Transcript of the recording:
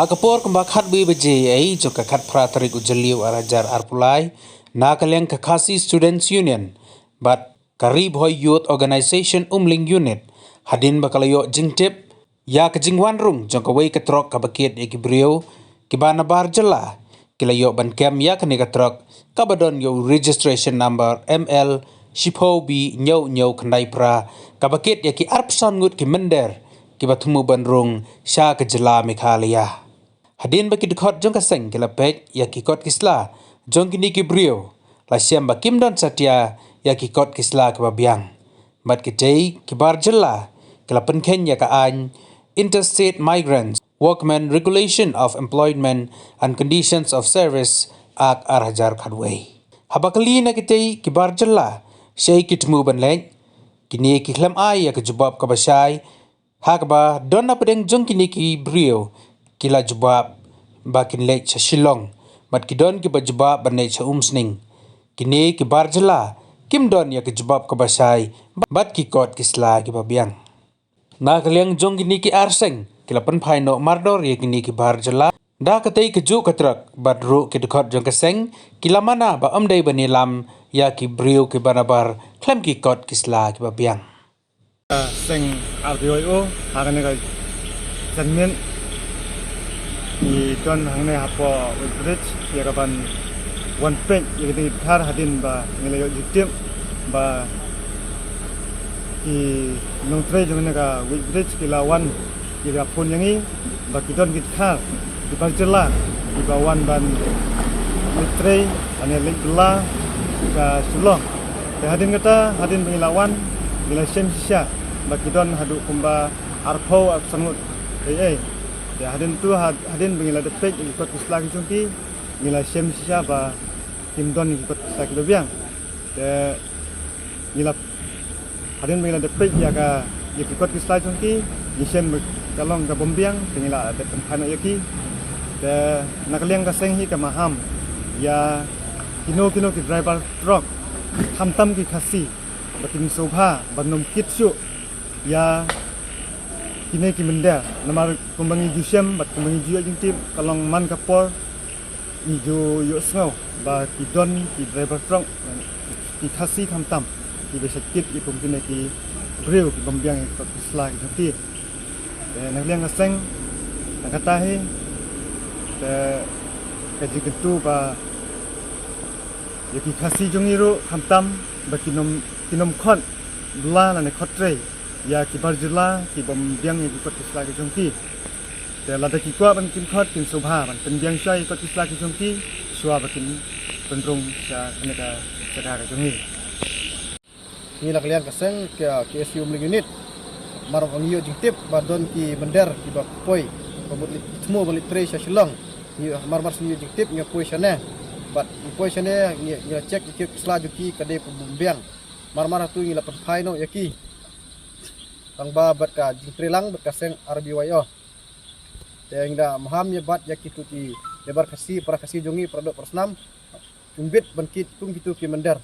Hakapor kembak khat bi beje ai joka khat pratrik ujaliu arajar arpulai nakaleng kakasi Students Union but karib hoi youth organization umling unit hadin bakalayo jingtip ya kejingwan rung jongka wei ketrok kabakit ekibrio kibana bar jela kilayo ban kem ya kani ketrok kabadon yo registration number ML Shipo bi nyau kendai pra kabakit yaki arpson ngut ki mender kibathumu banrung sha kejela Meghalaya hadin baki dekhot jong kaseng kelapet ya kikot kisla jong kini kibrio la siam bakim don satya ya kikot kisla kebabiang mat kitei kibar jela kelapen Kenya ka an interstate migrants workmen regulation of employment and conditions of service ak arajar khadway habakali na kitei kibar jela shay kitmu banleng kini kihlam ai ya kejubab kabasai hakba donna pedeng jong kini kibrio kila jubab bakin lek cha Shillong mat kidon ki bajubab banai cha umsning kini ki barjela kim don ya ki jubab ka basai bat ki kot kisla ki babiang na kaliang jong kini ki arseng kilapan phai no mardor ya kini ki barjela da katei keju katrak badru ki dekot jong kaseng kilamana ba amdai banilam ya ki brio ki banabar klem ki kot kisla ki babiang seng RBO hagan ga janmen i don hangne hapo bridge ya kapan one page ya kini thar hadin ba ngelayo jitim ba i nongtre jone ga bridge kilawan kira pun yangi ba kidon gitar di parjela di bawan ban litre ane litla ka sulong hadin kata hadin pengilawan bila semsia bakidon hadu kumba arpo sangut ya hadin tu hadin bengila depek ikut islah jungki ngila semsia ba timdon ikut islah kilobiang de ngila hadin bengila depek ya ka ikut islah jungki nisem kalong ka bombiang bengila de tempana yaki de nakaliang ka senghi ka maham ya kino ki driver truck tam ki khasi batin sobha banom kitsu ya kini ki menda namar kumbangi jusem bat kumbangi jua jingtip kalong man kapor ijo yo snow ba ki don ki driver truck ki khasi tam ki besakit ki kumkine ki breu ki bombiang ki isla ki jati nagliang ngaseng nakatahi te kaji ketu ba yaki khasi jongiru tam ba kinom khot bla na ne khotre ya ki barjula ki bombiang ki kot isla ki jongki te lada ki kwa ban kin khot kin sobha ban penbiang sai kot isla ki jongki suwa bakin penrung sa keneka sedara jongi ni la kalian kaseng ke KSU umling unit mar ongiyo jingtip badon ki bender ki ba poi pabut tmo balik tre sa Shillong ni mar sinyo jingtip nya poi sane bat poi sane ni cek ki isla juki kade bombiang mar tu ni la pai no yaki tang ba bat ka jingtrilang bat kaseng RBYO teng da maham ye bat yaki tu ki lebar kasi para kasi jongi produk persnam cumbit bankit tung gitu ki mender